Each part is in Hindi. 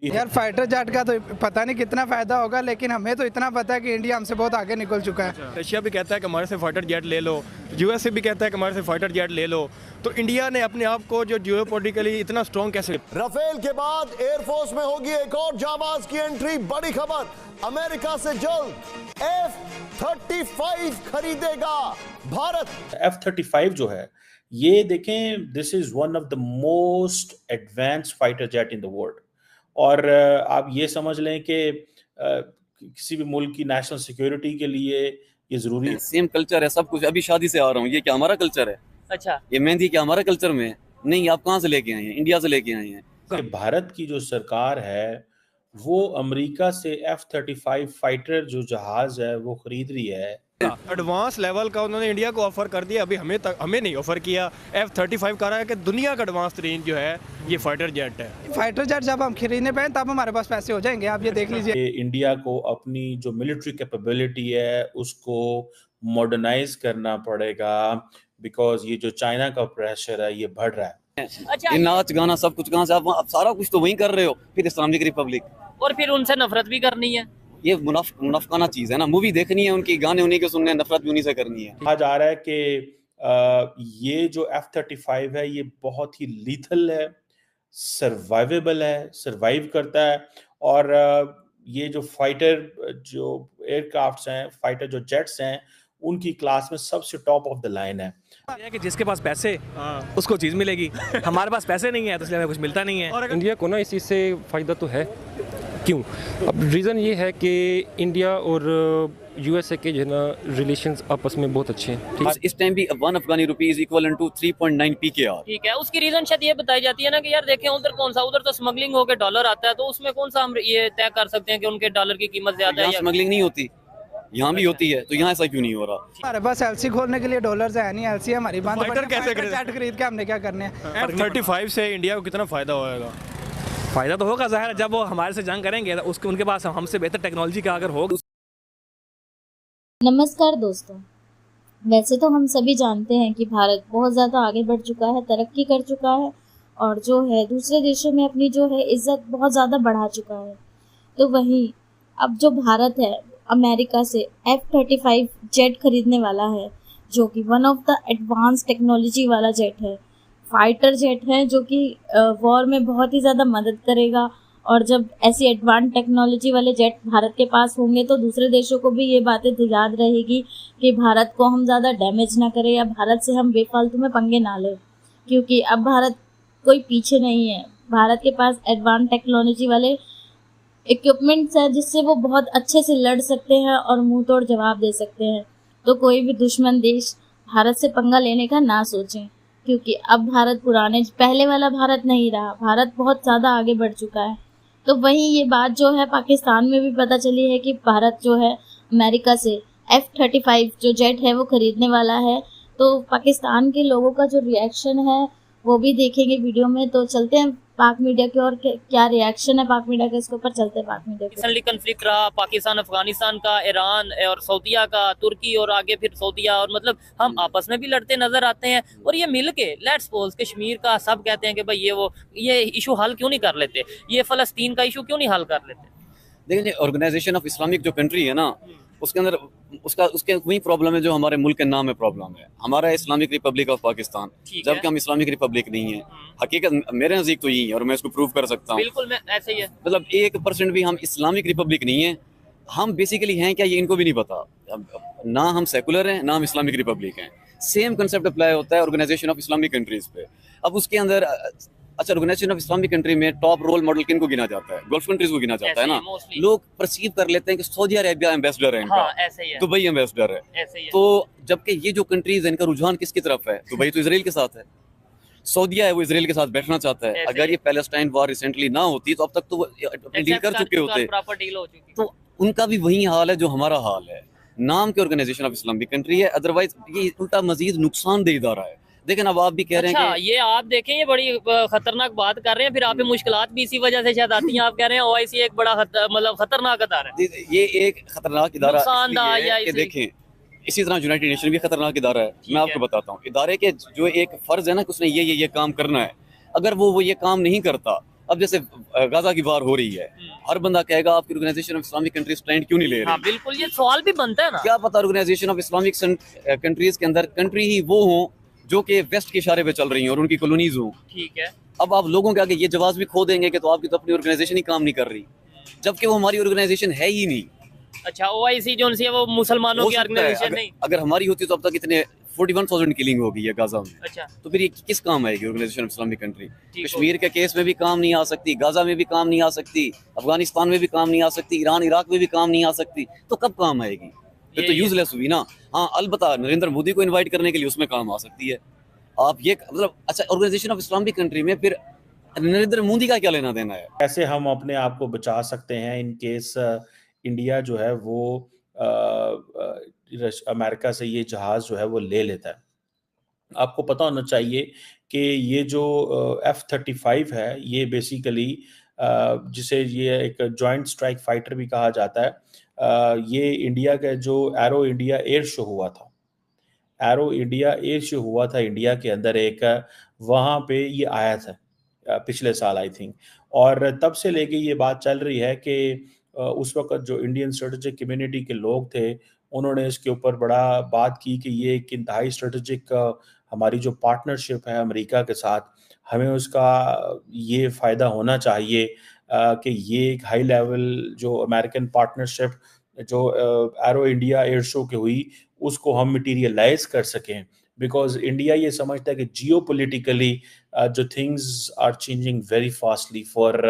यार फाइटर जेट का तो पता नहीं कितना फायदा होगा, लेकिन हमें तो इतना पता है कि इंडिया हमसे बहुत आगे निकल चुका है। रशिया भी कहता है कि हमारे से फाइटर जेट ले लो, यूएसए भी कहता है कि हमारे से फाइटर जेट ले लो, तो इंडिया ने अपने आप को जो जियोपॉलिटिकली इतना स्ट्रॉन्ग कैसे। राफेल के बाद एयरफोर्स में होगी एक और जाबाज की एंट्री। बड़ी खबर, अमेरिका से जल्द F-35 खरीदेगा भारत। F-35 जो है ये देखें, this is one of the most advanced fighter jet in the world. और आप ये समझ लें कि किसी भी मुल्क की नेशनल सिक्योरिटी के लिए ये जरूरी है। सेम कल्चर है सब कुछ। अभी शादी से आ रहा हूँ, ये क्या हमारा कल्चर है? अच्छा, ये मेहंदी क्या हमारा कल्चर में है? नहीं, आप कहाँ से लेके आए हैं? इंडिया से लेके आए हैं। भारत की जो सरकार है वो अमेरिका से F-35 फाइटर जो जहाज है वो खरीद रही है। एडवांस लेवल का उन्होंने इंडिया को ऑफर कर दिया, अभी हमें नहीं ऑफर किया। F-35 कह रहा है कि दुनिया का एडवांस तरीन जो है ये फाइटर जेट है। फाइटर जेट जब हम खरीदने पाए तब हमारे पास पैसे हो जाएंगे, आप ये देख लीजिए। इंडिया को अपनी जो मिलिट्री कैपेबिलिटी है उसको मॉडर्नाइज करना पड़ेगा, बिकॉज ये जो चाइना का प्रेशर है ये बढ़ रहा है। अच्छा, नाच गाना सब कुछ कहाँ से? आप सारा कुछ तो वहीं कर रहे हो, फिर इस्लामिक रिपब्लिक, और फिर उनसे नफरत भी करनी है। ये मुनाफकाना चीज है ना। मूवी देखनी है उनकी, गाने उन्हीं के सुनने, नफरत भी उन्हीं से करनी है। कहा जा रहा है कि ये जो F-35 है ये बहुत ही लीथल है, सर्वाइवेबल है, सर्वाइव करता है। और ये जो फाइटर जो एयरक्राफ्ट्स हैं, फाइटर जो जेट्स हैं, उनकी क्लास में सबसे टॉप ऑफ द लाइन है। कि जिसके पास पैसे उसको चीज़ मिलेगी, हमारे पास पैसे नहीं है तो इसलिए हमें कुछ मिलता नहीं है। और इंडिया को ना इस चीज़ से फ़ायदा तो है। क्यों? अब रीज़न ये है कि इंडिया और यूएसए के जो है ना रिलेशंस आपस में बहुत अच्छे हैं। ठीक, इस टाइम भी 1 Afghani rupee is equal to 3.9 PKR। ठीक है, उसकी रीजन शायद ये बताई जाती है ना कि यार देखें उधर कौन सा, उधर तो स्मगलिंग होकर डॉलर आता है, तो उसमें कौन सा हम ये तय कर सकते हैं कि उनके डॉलर की कीमत ज्यादा है। स्मगलिंग नहीं होती, यहाँ भी होती है, तो यहाँ ऐसा क्यों नहीं हो रहा? हमारे पास एलसी खोलने के लिए डॉलर्स है नहीं, एलसी हमारी बंद फाइटर पड़ी है। कैसे फाइटर जेट खरीद के हमने क्या करने हैं? F-35 से इंडिया को कितना फायदा होगा? फ़ायदा तो होगा ज़ाहिर, जब वो हमारे से जंग करेंगे तो उसके उनके पास हमसे बेहतर टेक्नोलॉजी का अगर होगा। नमस्कार दोस्तों, वैसे तो हम सभी जानते हैं कि भारत बहुत ज़्यादा आगे बढ़ चुका है, तरक्की कर चुका है और जो है दूसरे देशों में अपनी जो है इज़्ज़त बहुत ज़्यादा बढ़ा चुका है। तो वहीं अब जो भारत है अमेरिका से F-35 जेट खरीदने वाला है, जो कि one of the advance technology वाला जेट है, फाइटर जेट है, जो कि वॉर में बहुत ही ज़्यादा मदद करेगा। और जब ऐसी एडवांस टेक्नोलॉजी वाले जेट भारत के पास होंगे तो दूसरे देशों को भी ये बातें याद रहेगी कि भारत को हम ज़्यादा डैमेज ना करें या भारत से हम बेफालतू में पंगे ना लें, क्योंकि अब भारत कोई पीछे नहीं है। भारत के पास एडवांस टेक्नोलॉजी वाले इक्विपमेंट्स हैं जिससे वो बहुत अच्छे से लड़ सकते हैं और मुंह तोड़ जवाब दे सकते हैं। तो कोई भी दुश्मन देश भारत से पंगा लेने का ना सोचें, क्योंकि अब भारत पुराने पहले वाला भारत नहीं रहा, भारत बहुत ज़्यादा आगे बढ़ चुका है। तो वहीं ये बात जो है पाकिस्तान में भी पता चली है कि भारत जो है अमेरिका से F-35 जो जेट है वो खरीदने वाला है। तो पाकिस्तान के लोगों का जो रिएक्शन है वो भी देखेंगे वीडियो में। तो चलते हैं पाक मीडिया की और क्या रिएक्शन है पाक मीडिया के, इसके ऊपर चलते हैं पाक मीडिया के। रिसेंटली कन्फ्लिक्ट रहा पाकिस्तान अफगानिस्तान का, ईरान और सऊदीया का, तुर्की और आगे फिर सऊदीया, और मतलब हम आपस में भी लड़ते नजर आते हैं। और ये मिल के लेट्स सपोज कश्मीर का सब कहते हैं कि भाई ये इशू हल क्यों नहीं कर लेते, ये फलस्तीन का इशू क्यों नहीं हल कर लेते। देखिए, ऑर्गेनाइजेशन ऑफ इस्लामिक जो कंट्री है ना, उसके अंदर उसके वही प्रॉब्लम है जो हमारे मुल्क के नाम में प्रॉब्लम है। हमारा इस्लामिक रिपब्लिक ऑफ पाकिस्तान, जबकि हम इस्लामिक रिपब्लिक नहीं है। हकीकत मेरे नज़दीक तो यही है और मैं इसको प्रूव कर सकता हूँ। बिल्कुल, मैं ऐसे ही है। मतलब 1% भी हम इस्लामिक रिपब्लिक नहीं है। हम बेसिकली हैं क्या, ये इनको भी नहीं पता। ना हम सेकुलर हैं, ना हम इस्लामिक रिपब्लिक हैं। सेम कंसेप्ट अप्लाई होता है ऑर्गेनाइजेशन ऑफ इस्लामिक कंट्रीज पे। अब उसके अंदर अच्छा, ऑर्गेनाइजेशन ऑफ इस्लामिक कंट्री में टॉप रोल मॉडल किन को गिना जाता है? गल्फ कंट्रीज को गिना जाता है ना। लोग परसीव कर लेते हैं कि सऊदी अरेबिया एम्बेसडर है इनका, दुबई एम्बेसडर है। तो जबकि ये जो कंट्रीज है इनका रुझान किसकी तरफ है? दुबई तो इसराइल के साथ है, सऊदीया है वो इसराइल के साथ बैठना चाहता है। अगर ये पैलेस्टाइन वॉर रिसेंटली ना होती तो अब तक तो वो डील कर चुके होते। तो उनका भी वही हाल है जो हमारा हाल है। नाम के ऑर्गेनाइजेशन ऑफ इस्लामिक कंट्री है, अदरवाइज ये उल्टा मजीद नुकसानदेह इदारा है। लेकिन अब आप भी कह रहे हैं कि ये आप देखें, ये बड़ी खतरनाक बात कर रहे हैं, फिर आप पे मुश्किलात भी इसी वजह से शायद आती हैं। आप कह रहे हैं OIC एक बड़ा मतलब खतरनाक इदारा है। ये एक खतरनाक इदारा है। देखें, इसी तरह यूनाइटेड नेशन भी खतरनाक इदारा है। मैं आपको बताता हूँ, इदारे के जो एक फर्ज है ना कि उसने ये काम करना है, अगर वो ये काम नहीं करता, अब जैसे गाजा की वार हो रही है, हर बंदा कहेगा आपकी organisation of Islamic countries stand क्यों नहीं ले हाँ रही? बिल्कुल, ये सवाल भी बनता है ना। क्या पता ऑर्गेनाइजेशन ऑफ इस्लामिक कंट्रीज के अंदर कंट्री ही वो हो जो कि वेस्ट के इशारे पे चल रही हैं और उनकी कॉलोनीज हो। ठीक है। अब आप लोगों के आगे ये जवाब भी खो देंगे कि तो आपकी तो अपनी ऑर्गेनाइजेशन ही काम नहीं कर रही, जबकि वो हमारी ऑर्गेनाइजेशन है ही नहीं। अच्छा, ओआईसी जो है वो मुसलमानों हो की सकता है, ऑर्गेनाइजेशन नहीं। अगर हमारी होती तो अब तक इतने 41,000 किलिंग हो गई है गाजा में। अच्छा, तो फिर ये किस काम आएगी ऑर्गेनाइजेशन ऑफ इस्लामिक कंट्री? ठीक कश्मीर के केस में भी काम नहीं आ सकती, गाजा में भी काम नहीं आ सकती, अफगानिस्तान में भी काम नहीं आ सकती, ईरान इराक में भी काम नहीं आ सकती, तो कब काम आएगी? फिर तो यूजलेस हुई ना। हाँ, अलबत्ता नरेंद्र मोदी को इनवाइट करने के लिए उसमें काम आ सकती है। आप ये मतलब अच्छा, ऑर्गेनाइजेशन ऑफ इस्लामिक कंट्री में फिर नरेंद्र मोदी का क्या लेना देना है? कैसे हम अपने आप को बचा सकते हैं इन केस इंडिया जो है वो अमेरिका से ये जहाज जो है वो ले लेता है। आपको पता होना चाहिए कि ये जो F-35 है, ये बेसिकली जिसे ये एक जॉइंट स्ट्राइक फाइटर भी कहा जाता है, ये इंडिया का जो एरो इंडिया एयर शो हुआ था, एरो इंडिया एयर शो हुआ था इंडिया के अंदर एक, वहाँ पे ये आया था पिछले साल आई थिंक। और तब से लेके ये बात चल रही है कि उस वक्त जो इंडियन स्ट्रेटेजिक कम्युनिटी के लोग थे, उन्होंने इसके ऊपर बड़ा बात की कि ये एक इंतहाई स्ट्रेटेजिक हमारी जो पार्टनरशिप है अमेरिका के साथ, हमें उसका ये फ़ायदा होना चाहिए कि ये एक हाई लेवल जो अमेरिकन पार्टनरशिप जो एरो इंडिया एयर शो की हुई, उसको हम मटीरियलाइज कर सकें। बिकॉज इंडिया ये समझता है कि जियो पोलिटिकली जो things are changing very fastly for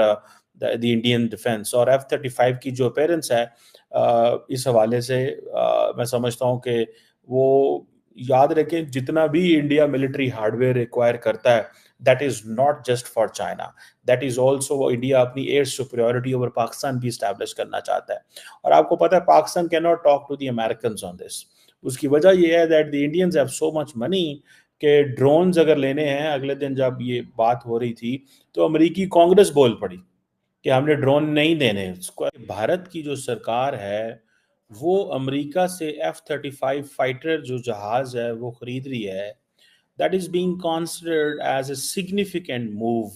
the Indian defence, और F-35 की जो अपेयरेंस है इस हवाले से मैं समझता हूँ कि वो याद रखें, जितना भी इंडिया मिलिट्री हार्डवेयर रिक्वायर करता है, that is not just for China, that is also India अपनी एयर सुपरियोरिटी ओवर पाकिस्तान भी इस्टेब्लिश करना चाहता है। और आपको पता है Pakistan can not talk to the Americans on this. उसकी वजह यह है that the Indians have so much money कि ड्रोन्स अगर लेने हैं, अगले दिन जब ये बात हो रही थी तो अमेरिकी कांग्रेस बोल पड़ी कि हमने ड्रोन नहीं देने। भारत की जो सरकार है वो अमेरिका से F-35 फाइटर जो जहाज है वो खरीद रही है। That is being considered as a significant move,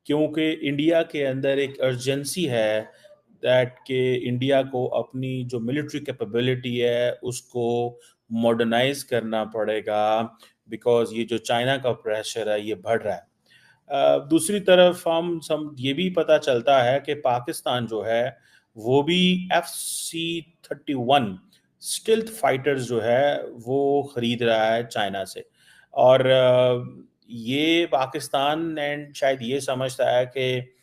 क्योंकि इंडिया के अंदर एक अर्जेंसी है दैट के इंडिया को अपनी जो मिलिट्री कैपेबिलिटी है उसको मॉडर्नाइज करना पड़ेगा, बिकॉज ये जो चाइना का प्रेशर है ये बढ़ रहा है। दूसरी तरफ हम सब ये भी पता चलता है कि पाकिस्तान जो है वो भी FC-31 स्टिल्थ फाइटर्स जो है वो खरीद रहा है चाइना से। और ये पाकिस्तान एंड शायद ये समझता है कि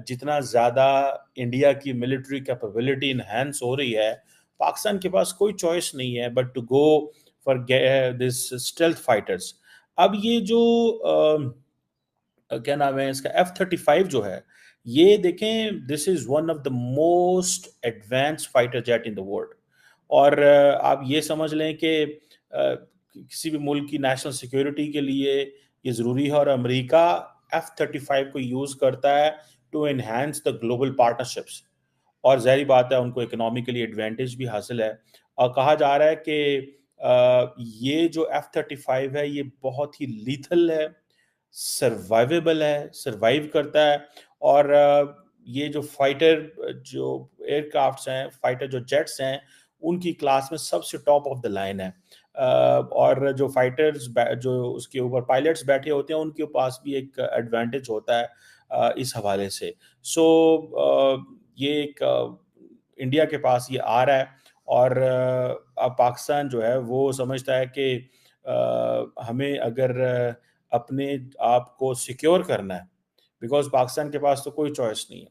जितना ज़्यादा इंडिया की मिलिट्री कैपेबिलिटी इन्हेंस हो रही है, पाकिस्तान के पास कोई चॉइस नहीं है but to go for this stealth fighters. अब ये जो क्या नाम है इसका F-35 जो है, ये देखें, this is one of the most advance fighter jet in the world. और आप ये समझ लें कि किसी भी मुल्क की नेशनल सिक्योरिटी के लिए ये ज़रूरी है, और अमेरिका F-35 को यूज़ करता है to enhance the global partnerships, और ज़ाहिर बात है उनको इकोनॉमिकली एडवांटेज भी हासिल है। और कहा जा रहा है कि ये जो F-35 है ये बहुत ही लीथल है, सर्वाइवेबल है, सर्वाइव करता है। और ये जो फाइटर जो एयरक्राफ्ट्स हैं, फाइटर जो जेट्स हैं, उनकी क्लास में सबसे टॉप ऑफ द लाइन है। और जो फाइटर्स जो उसके ऊपर पायलट्स बैठे होते हैं उनके पास भी एक एडवांटेज होता है इस हवाले से। सो ये एक इंडिया के पास ये आ रहा है, और अब पाकिस्तान जो है वो समझता है कि हमें अगर अपने आप को सिक्योर करना है, बिकॉज पाकिस्तान के पास तो कोई चॉइस नहीं है।